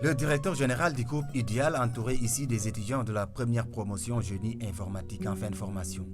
Le directeur général du groupe Ideal, entouré ici des étudiants de la première promotion génie informatique en fin de formation.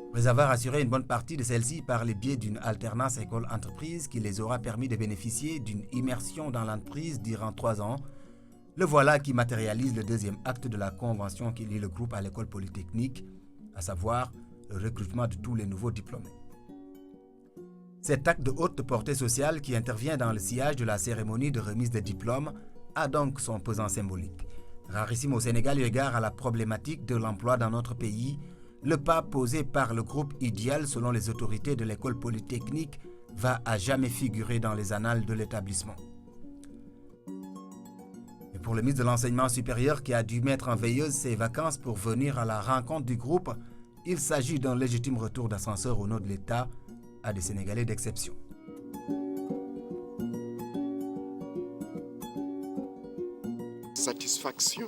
Après avoir assuré une bonne partie de celle-ci par le biais d'une alternance école-entreprise qui les aura permis de bénéficier d'une immersion dans l'entreprise durant 3 ans, le voilà qui matérialise le deuxième acte de la convention qui lie le groupe à l'école polytechnique, à savoir le recrutement de tous les nouveaux diplômés. Cet acte de haute portée sociale qui intervient dans le sillage de la cérémonie de remise des diplômes a donc son pesant symbolique. Rarissime au Sénégal eu égard à la problématique de l'emploi dans notre pays, le pas posé par le groupe Ideal selon les autorités de l'école polytechnique va à jamais figurer dans les annales de l'établissement. Et pour le ministre de l'Enseignement supérieur qui a dû mettre en veilleuse ses vacances pour venir à la rencontre du groupe, il s'agit d'un légitime retour d'ascenseur au nom de l'État à des Sénégalais d'exception. Satisfaction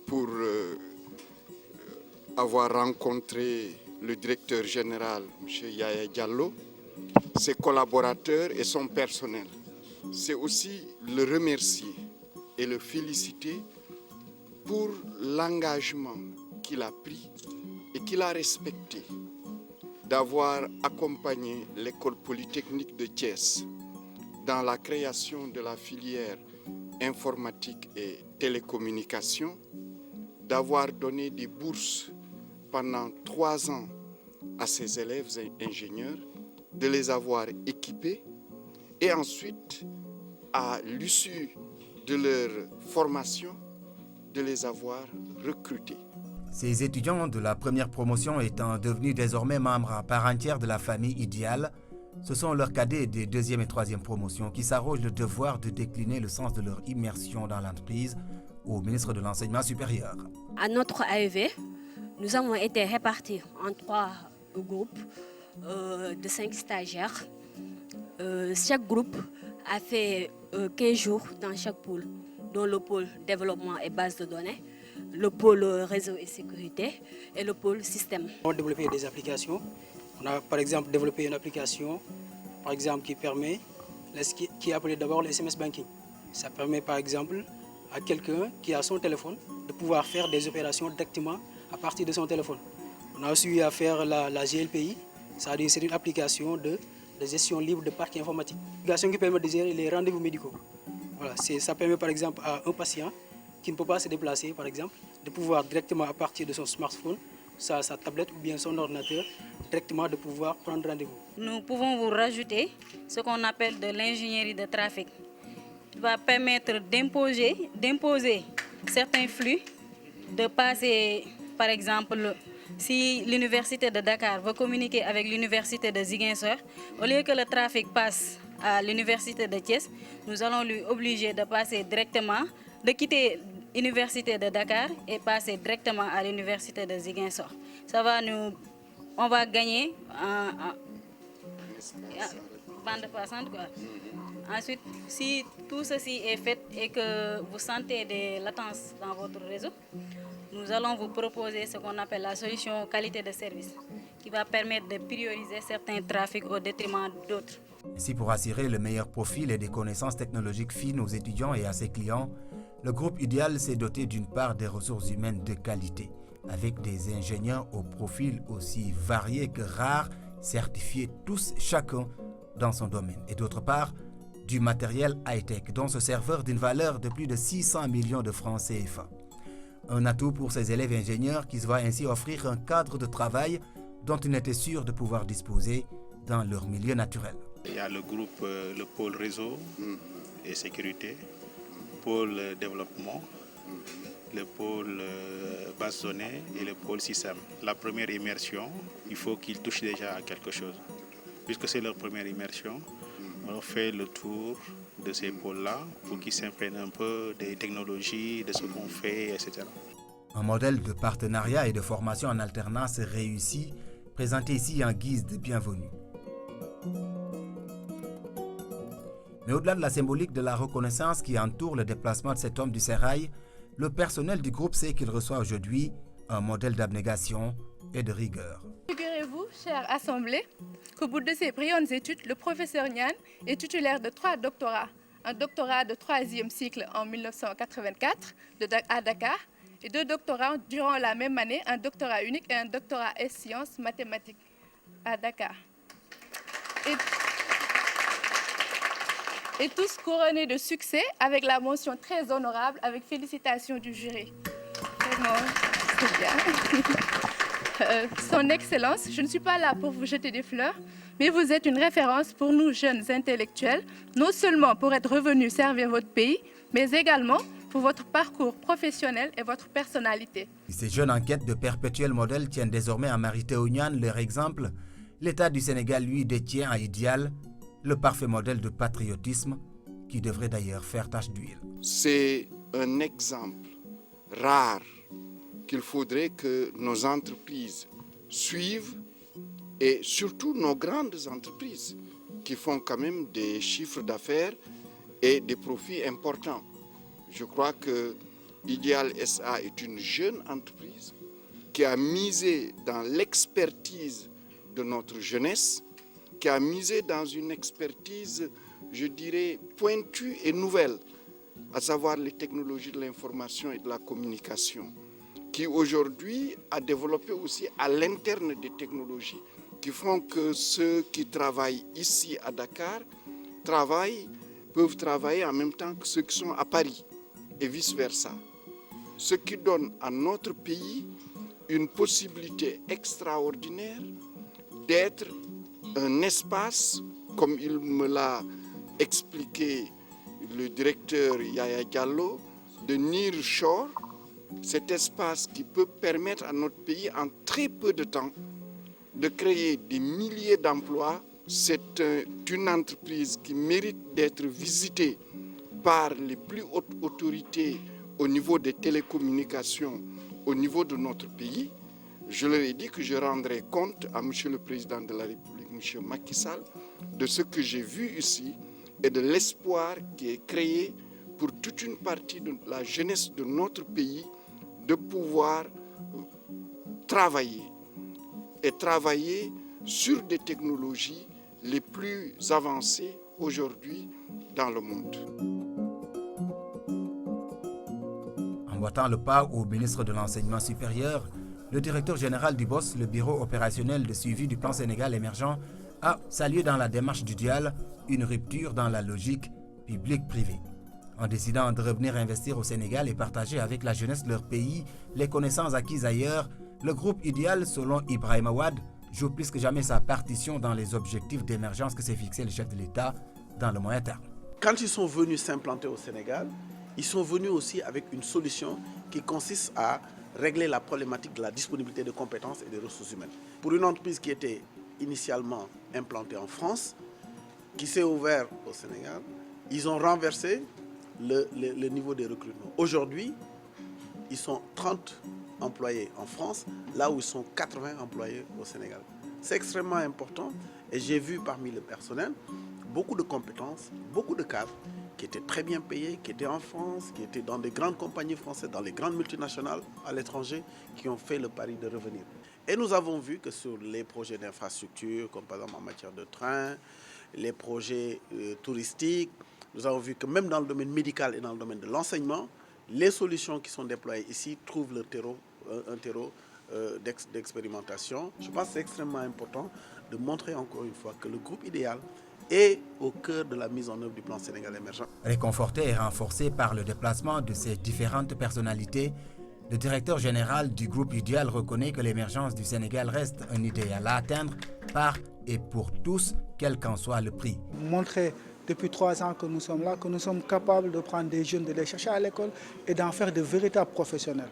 pour avoir rencontré le directeur général, M. Yaya Diallo, ses collaborateurs et son personnel. C'est aussi le remercier et le féliciter pour l'engagement qu'il a pris et qu'il a respecté d'avoir accompagné l'école polytechnique de Thiès dans la création de la filière informatique et télécommunications, d'avoir donné des bourses pendant 3 ans à ses élèves et ingénieurs, de les avoir équipés et ensuite, à l'issue de leur formation, de les avoir recrutés. Ces étudiants de la première promotion étant devenus désormais membres à part entière de la famille Ideal, ce sont leurs cadets des deuxième et troisième promotions qui s'arrogent le devoir de décliner le sens de leur immersion dans l'entreprise au ministre de l'Enseignement supérieur. À notre AEV, nous avons été répartis en 3 groupes de 5 stagiaires. Chaque groupe a fait 15 jours dans chaque pôle, dont le pôle développement et base de données, le pôle réseau et sécurité et le pôle système. On a développé des applications. On a par exemple développé une application par exemple, qui est appelée d'abord le SMS Banking. Ça permet par exemple à quelqu'un qui a son téléphone de pouvoir faire des opérations directement à partir de son téléphone. On a aussi eu à faire la GLPI, c'est-à-dire c'est une application de gestion libre de parc informatique. Une application qui permet de gérer les rendez-vous médicaux. Voilà, ça permet par exemple à un patient qui ne peut pas se déplacer, par exemple, de pouvoir directement à partir de son smartphone, sa tablette ou bien son ordinateur, directement de pouvoir prendre rendez-vous. Nous pouvons vous rajouter ce qu'on appelle de l'ingénierie de trafic, qui va permettre d'imposer certains flux, de passer, par exemple, si l'université de Dakar veut communiquer avec l'université de Ziguinchor, au lieu que le trafic passe à l'université de Thiès, nous allons lui obliger de passer directement, de quitter l'université de Dakar et passer directement à l'université de Ziguinchor. On va gagner en bande passante, quoi. Ensuite, si tout ceci est fait et que vous sentez des latences dans votre réseau, nous allons vous proposer ce qu'on appelle la solution qualité de service, qui va permettre de prioriser certains trafics au détriment d'autres. Ainsi, pour assurer le meilleur profil et des connaissances technologiques fines aux étudiants et à ses clients, le groupe Ideal s'est doté d'une part des ressources humaines de qualité, avec des ingénieurs au profil aussi varié que rare, certifiés tous chacun dans son domaine, et d'autre part, du matériel high-tech, dont ce serveur d'une valeur de plus de 600 millions de francs CFA. Un atout pour ces élèves ingénieurs qui se voient ainsi offrir un cadre de travail dont ils n'étaient sûrs de pouvoir disposer dans leur milieu naturel. Il y a le groupe, le pôle réseau et sécurité, le pôle développement, le pôle base donnée et le pôle système. La première immersion, il faut qu'ils touchent déjà à quelque chose. Puisque c'est leur première immersion, on fait le tour de ces pôles-là pour qu'ils s'imprègnent un peu des technologies, de ce qu'on fait, etc. Un modèle de partenariat et de formation en alternance réussi, présenté ici en guise de bienvenue. Mais au-delà de la symbolique de la reconnaissance qui entoure le déplacement de cet homme du sérail, le personnel du groupe sait qu'il reçoit aujourd'hui un modèle d'abnégation et de rigueur. Figurez-vous, chère Assemblée, qu'au bout de ses brillantes études, le professeur Niane est titulaire de 3 doctorats un doctorat de 3e cycle en 1984 à Dakar et 2 doctorats durant la même année, un doctorat unique et un doctorat en sciences mathématiques à Dakar. Et tous couronnés de succès avec la mention très honorable, avec félicitations du jury. Vraiment, c'est bien. Son Excellence, je ne suis pas là pour vous jeter des fleurs, mais vous êtes une référence pour nous jeunes intellectuels, non seulement pour être revenus servir votre pays, mais également pour votre parcours professionnel et votre personnalité. Ces jeunes en quête de perpétuels modèles tiennent désormais à Mary Teuw Niane leur exemple. L'État du Sénégal, lui, détient à idéal le parfait modèle de patriotisme qui devrait d'ailleurs faire tache d'huile. C'est un exemple rare qu'il faudrait que nos entreprises suivent et surtout nos grandes entreprises qui font quand même des chiffres d'affaires et des profits importants. Je crois que Ideal SA est une jeune entreprise qui a misé dans l'expertise de notre jeunesse, qui a misé dans une expertise, je dirais, pointue et nouvelle, à savoir les technologies de l'information et de la communication, qui aujourd'hui a développé aussi à l'interne des technologies qui font que ceux qui travaillent ici à Dakar peuvent travailler en même temps que ceux qui sont à Paris et vice-versa. Ce qui donne à notre pays une possibilité extraordinaire d'être un espace, comme il me l'a expliqué le directeur Yaya Diallo, de nearshore, cet espace qui peut permettre à notre pays en très peu de temps de créer des milliers d'emplois. C'est une entreprise qui mérite d'être visitée par les plus hautes autorités au niveau des télécommunications, au niveau de notre pays. Je leur ai dit que je rendrai compte à M. le Président de la République, M. Macky Sall, de ce que j'ai vu ici et de l'espoir qui est créé pour toute une partie de la jeunesse de notre pays de pouvoir travailler sur des technologies les plus avancées aujourd'hui dans le monde. Emboîtant le pas au ministre de l'Enseignement supérieur, le directeur général du BOS, le bureau opérationnel de suivi du plan Sénégal émergent, a salué dans la démarche du DIAL une rupture dans la logique publique-privée. En décidant de revenir investir au Sénégal et partager avec la jeunesse de leur pays les connaissances acquises ailleurs, le groupe Ideal, selon Ibrahim Awad, joue plus que jamais sa partition dans les objectifs d'émergence que s'est fixé le chef de l'État dans le moyen terme. Quand ils sont venus s'implanter au Sénégal, ils sont venus aussi avec une solution qui consiste à régler la problématique de la disponibilité de compétences et de ressources humaines. Pour une entreprise qui était initialement implantée en France, qui s'est ouverte au Sénégal, ils ont renversé le niveau des recrutements. Aujourd'hui, ils sont 30 employés en France, là où ils sont 80 employés au Sénégal. C'est extrêmement important et j'ai vu parmi le personnel beaucoup de compétences, beaucoup de cadres qui étaient très bien payés, qui étaient en France, qui étaient dans des grandes compagnies françaises, dans les grandes multinationales à l'étranger, qui ont fait le pari de revenir. Et nous avons vu que sur les projets d'infrastructure, comme par exemple en matière de train, les projets touristiques, nous avons vu que même dans le domaine médical et dans le domaine de l'enseignement, les solutions qui sont déployées ici trouvent leur terreau, un terreau d'expérimentation. Je pense que c'est extrêmement important de montrer encore une fois que le groupe Ideal est au cœur de la mise en œuvre du plan Sénégal émergent. Réconforté et renforcé par le déplacement de ces différentes personnalités, le directeur général du groupe Ideal reconnaît que l'émergence du Sénégal reste un idéal à atteindre par et pour tous, quel qu'en soit le prix. Montrer depuis 3 ans que nous sommes là, que nous sommes capables de prendre des jeunes, de les chercher à l'école et d'en faire de véritables professionnels.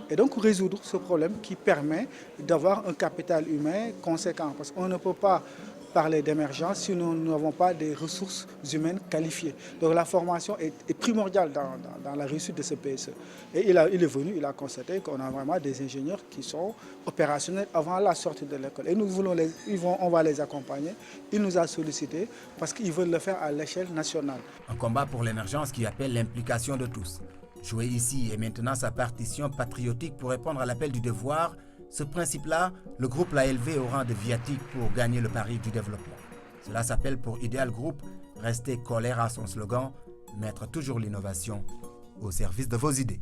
Et donc résoudre ce problème qui permet d'avoir un capital humain conséquent. Parce qu'on ne peut pas parler d'émergence si nous n'avons pas des ressources humaines qualifiées. Donc la formation est primordiale dans la réussite de ce PSE. Et il est venu, il a constaté qu'on a vraiment des ingénieurs qui sont opérationnels avant la sortie de l'école. Et nous voulons on va les accompagner. Il nous a sollicité parce qu'ils veulent le faire à l'échelle nationale. Un combat pour l'émergence qui appelle l'implication de tous. Jouer ici et maintenant sa partition patriotique pour répondre à l'appel du devoir, ce principe-là, le groupe l'a élevé au rang de viatique pour gagner le pari du développement. Cela s'appelle pour Ideal Group rester collé à son slogan Mettre toujours l'innovation au service de vos idées.